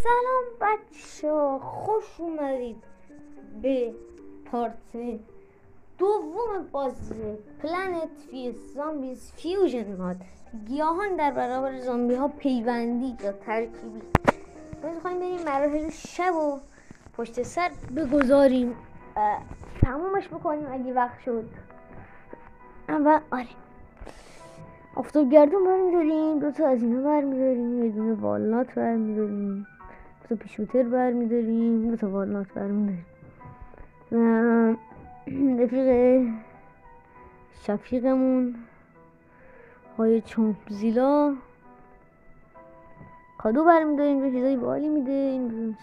سلام بچه، خوش اومدید به پارت دوم بازی پلنت فی زامبیز فیوژن ماد. گیاهان در برابر زامبی ها پیوندی یا ترکیبی. میخوایم بریم مراحل شب و پشت سر بگذاریم، تمومش بکنیم اگه وقت شد. اول آفتاب گردون برمیداریم، دوتا از اینا برمیداریم، یه دونه والنات برمیداریم، دوتا پیشوتر برمیداریم، دوتا والنات برمیداریم و رفیق شفیقمون های چامپزیلا کادو برمیداریم، به چیزایی بالی میده. این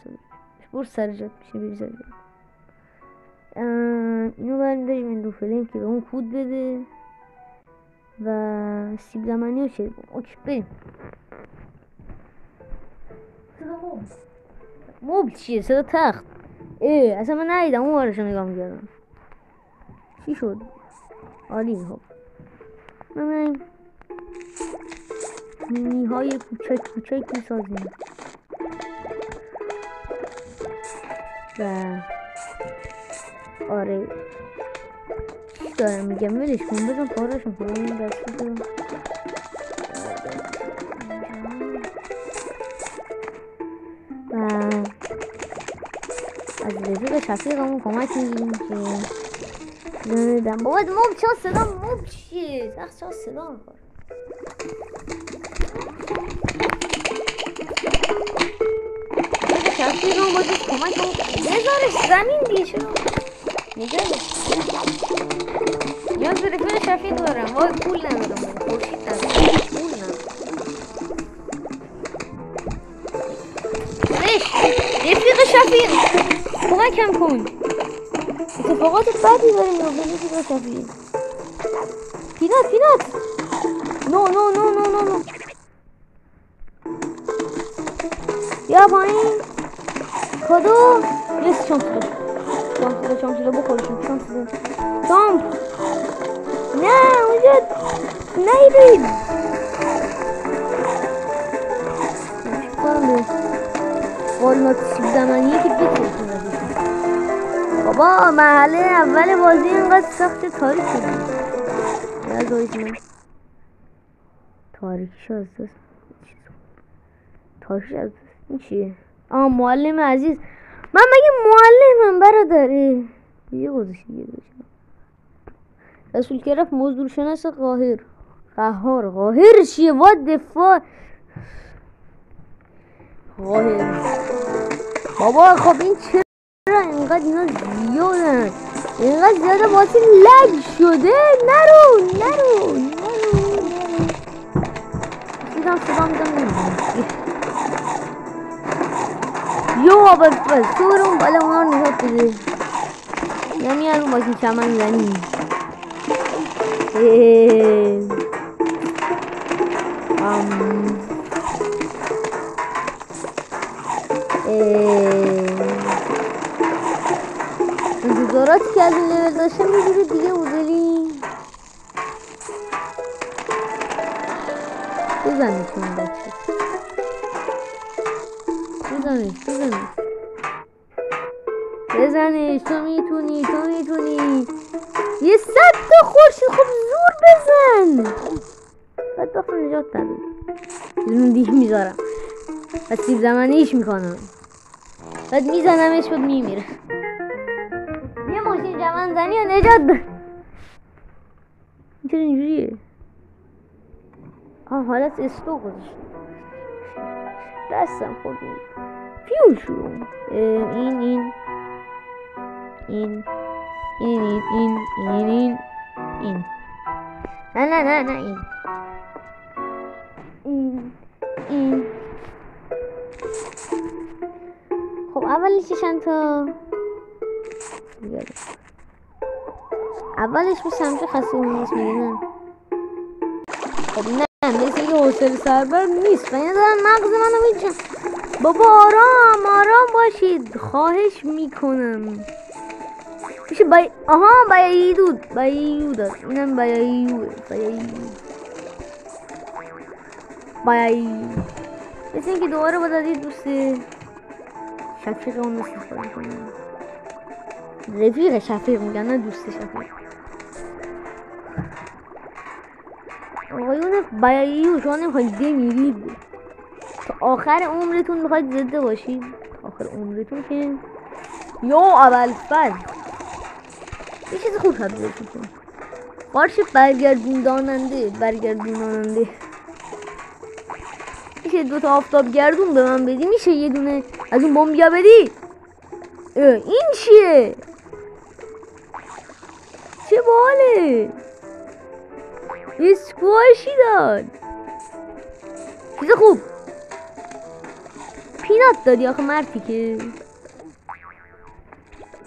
برو سرجات میشه بری اینو برمیداریم، این دو فلیم که به اون کود بده و سیب زمینی و چه. اوکی بریم. صدا موبل چیه؟ صدا تخت. اصلا من ندیدم، اون بارشو نگاه میگردم. چی شد؟ عالی. خب من مینی های کوچک میسازیم و آره چی دارم میگم، ولش کن، بزن پاراشون کنم این دستی رو و از رفیق شفیقمون کمک میگیریم که نمیدم. بابا موب چه صدا، موب چیه؟ سخت چه صدا میکنه. شفیقمون باید کمک کنم بذارش زمین دیگه. چرا نگرش نیاز به رفیق شفیق دارم. وای پول ندارم، خورشید ندارم، پول ندارم. رفیق شفیق کمکم کن، اتفاقات بدی داریم یا رفیق شفیق. پینات نو یا پایین کادو یس چامسیلا بخورشون. چامپ نه اونجا نیدید. والنات سیب زمینی که بکنید بابا. محله اول بازی اینقدر سخت تاریک شد. نزایید من تاریکش از دست این چیه؟ معلم عزیز. من مگه معلمم برادره؟ یه گذاشتی رسول کرف مزدور شناس قاهر چیه؟ وات دفاع قاهر. بابا خب این چرا اینقدر اینا زیادن؟ اینقدر زیاده باسی لگ شده. نرو صدا میدم یو آبا سورون بالا اونا رو نجات بده. یعنی الان باید این چمن زنی انتظاراتی که از این لیول داشتم یه جور دیگه بودلی. بزنشون بچه، بزنش. تو میتونی یه 100 تا خورشید. خب زور بزن. بعد بخور نجات دادم. یه دیگه میذارم و سیب زمینیش میکنم، بعد میزنمش و میمیره. یه ماشین جمن زنی و نجات ده. چرا اینجوریه؟ حالت استو گذاشت دستم خود پیون شروع. این نه این خب اولش چند تا اولش میشم که خسته نیست میگنم. خب نه مثل اینکه حوصله سربر نیست و اینا دارن مغز منو میجن. بابا آرام باشید خواهش میکنم. میشه بایاییو داد. اینم بایاییو مثل اینکه دوباره با دادید دوسته شفیق اون استفاده کنم. رفیق شفیق میگن نه دوست شفیق. آقایون بیایی شما نمیخواید بمیرید تا آخر عمرتون میخواید زنده باشید تا آخر عمرتون که یا اولفر یه چیز خوب شد بهتون قارچ برگردوناننده میشه 2 تا آفتاب گردون به من بدی؟ میشه یه دونه از اون بمبیا بدی؟ این چیه؟ چه باله؟ اسکواشی داد چیز خوب پینات دادی آخه مرتی که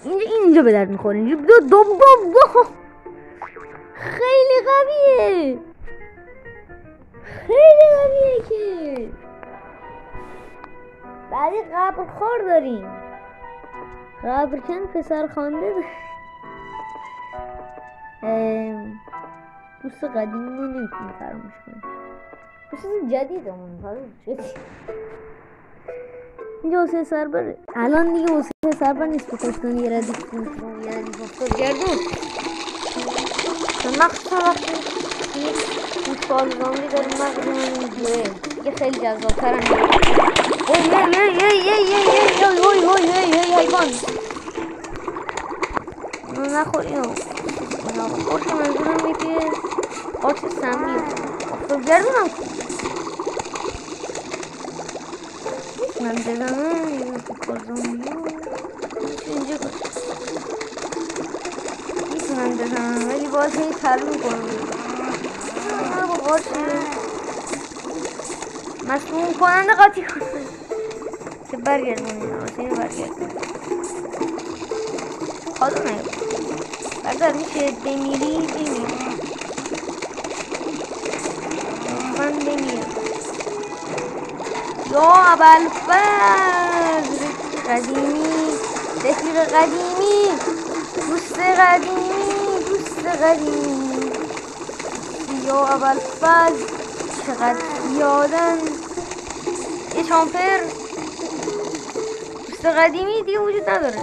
اینجا به درد میخوره. اینجا دو خیلی قویه که بعدی قبر خور داریم. قبر کن پسر خانده دوست قدیمی رو نمیتونی فراموش کنی. دوست جدید همون فراموش شدی. اینجا حسین سربره. الان دیگه حسین سربر نیست بکشتن یه ردیف کنترون یه ردیف افتاد گردون وقتی این سالگامی داره مغز من اینجوره یه خیلی جذاب‌تر هم حیوان نخور اینو خوش منظورم اینه که قارچ سمی افتاد گردونم من بزنم یه کارزامیو اینجا کن میتونم بزنم ولی باز هی تلو کنم نه با قارچه مسموم کننده قاطی کنم که برگردونی واسه اینو برگردونی حالا نه بردار میشه بمیری من بمیرم یا ابوالفضل رفیق قدیمی دوست قدیمی یا ابوالفضل چقدر یادن یه شامپر دوست قدیمی دیگه وجود نداره.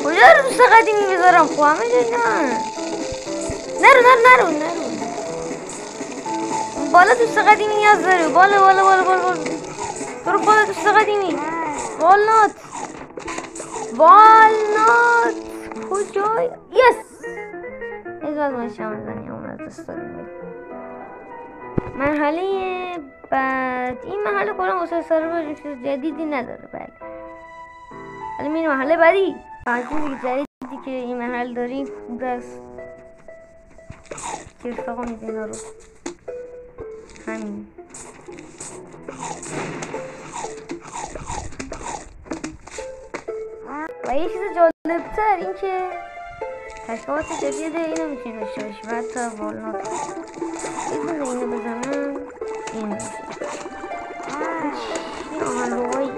کجا رو دوست قدیمی بذارم خب همه جا نرو بالا دوست قدیمی نیاز داره. بالا برو بالا دوست قدیمی والنات کجای یس از من شما زنی اون از دست داریم. مرحله بعد این مرحله کلا واسه سرور چیز جدیدی نداره. بله حالا میریم مرحله بعدی. چیزی جدیدی که این مرحله داریم بود است که رفاقا میدینا رو همین و یه چیز جالبتر این که تشکیلات جدید اینو میتونی داشته باشی و حتی والنات اینو بزنم این میشه این آهنلوهایی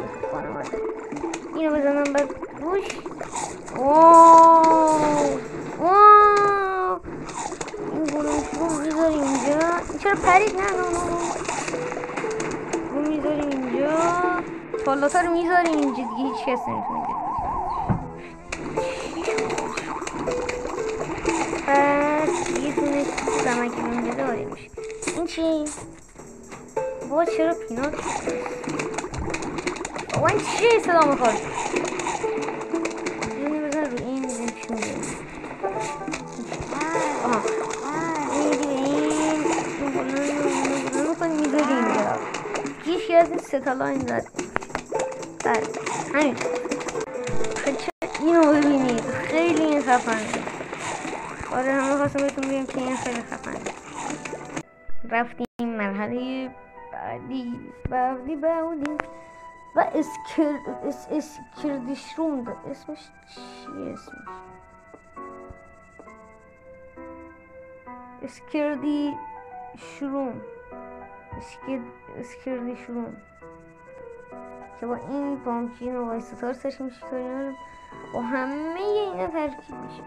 اینو بزنم بعد روش این گلوش رو میذاریم اینجا. این چرا پرید؟ نه رو میذاریم اینجا تالاتا رو میذاریم اینجا دیگه هیچ کس نمیتونه بعد یه دونه سمکی بونده داریم. این چی؟ با چرا پینات بابا این چیه صدا میخواد؟ اینو بزن رو این بزن چی میگه میذاری اینجا یکی از این ستا لاین زد. بله همین اینو ببینید خیلی این خفنه. آره همه خواستم بهتون بگم که این خیلی خفنه. رفتیم مرحله بعدی و اسکردیشروم اسمش چیه؟ اسکردیشروم که با این پامکین و وایستار سرش میشه با همه اینا ترکیب میشه.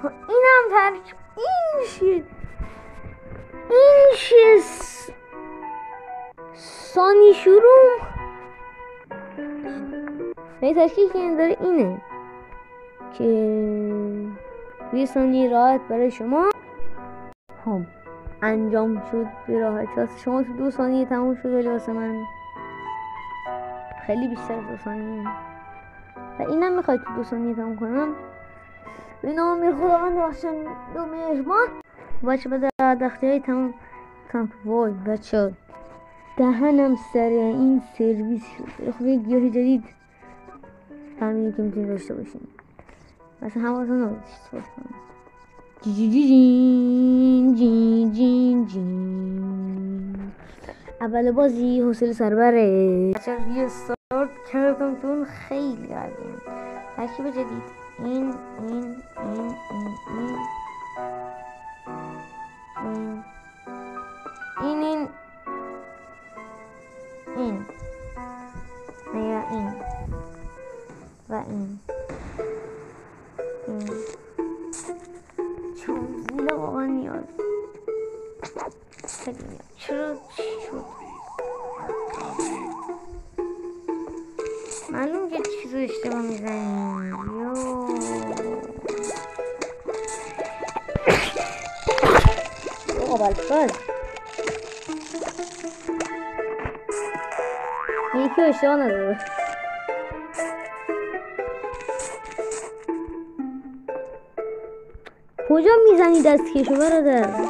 با این هم ترکیب این میشه سانی شروم ولی تشکیل که این داره اینه که 20 ثانیه راحت برای شما. خب انجام شد به راحتی. واسه شما تو 2 ثانیه تموم شد، ولی واسه من خیلی بیشتر از 2 ثانیه و اینم میخواید تو 2 ثانیه تموم کنم. به نام خداوند بخشنده و مهربان. بچه به دختی های تمام. وای بچه دهنم سر این سرویس شد. خب یک گیاه جدید همینی که میتونید داشته باشین. مثلا حواسم نبود استفاده کنم. اول بازی حوصله سربره. بچه یه استارت کردم تون خیلی قدیم. ترکیب جدید این و این چون زیلا واقعا نیاز خیلی نیاز. چرا چی شد؟ معلوم که چیزو اشتباه میزنیم. بلفل یکی اشتباه نداره. کجا میزنی دستکشو برادر؟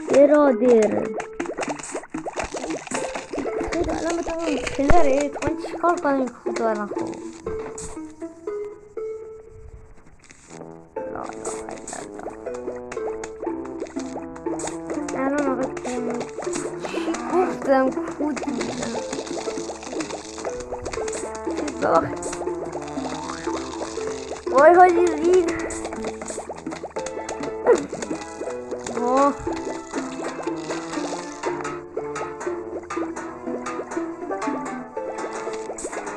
خیلی الان بتونم پدره تو من چیکار کنم خود الان. خوب الان آقا گفتم کود میدم وای حاجی رید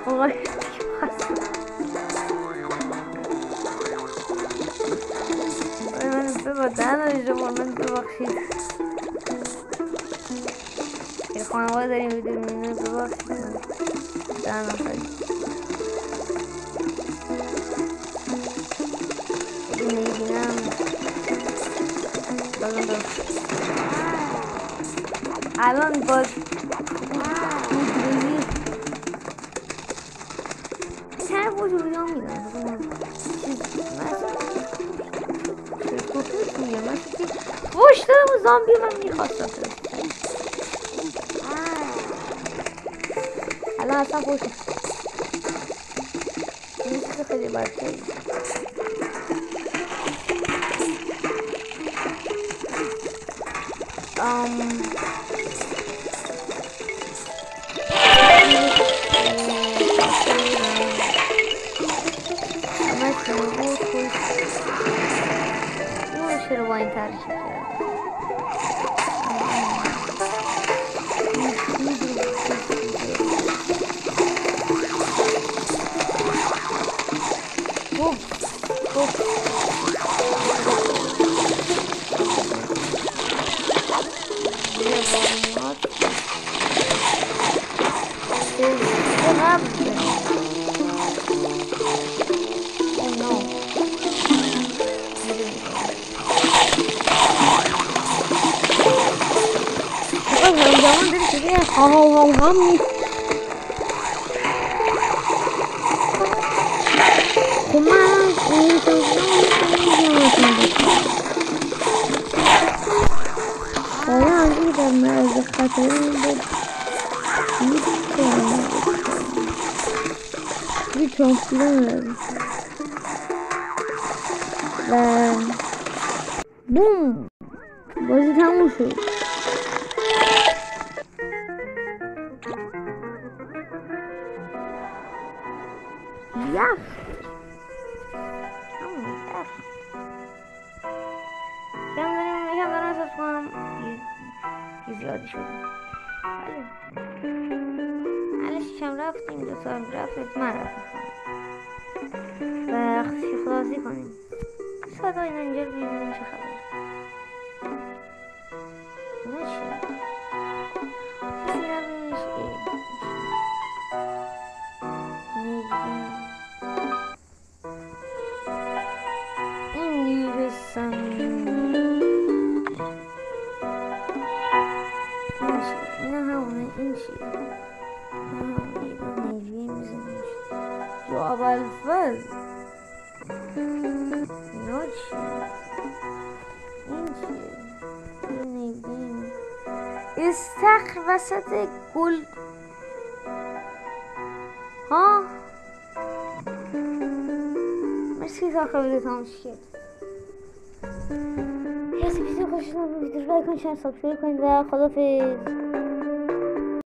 آقای من ببادن شما من ببخشید یه خانواده داریم بدون اینو ببخشید دهنم خیلی خیلی نمیبینم الان باز چند وجودی هم میدن وش دارم و زامبی من میخواستم الان اصلا خوش این چیز خیلی بچه چرا با این ترکیب کردم و بوم بازی تموم شد. یخ یکم دارم احساس کنم یه زیادی شد. حالا شکم رفتیم 2 سال رفت من رفتم و خداحافظی کنیم. صدا اینا اینجا رو ببینیم چه خبر. اینا چیه؟ کسی نبینیش این چیه؟ نه همونه این چیه؟ نه همونه یه نیویه میزنیش جواب الفل اینا چیه؟ این چیه؟ یه نیویه استخر وسط گل ها مرسی تا خبری تماش کرد کسی ویدیو خوشتون ویدیو لایک کنید، سابسکرایب کنید و خدافظ.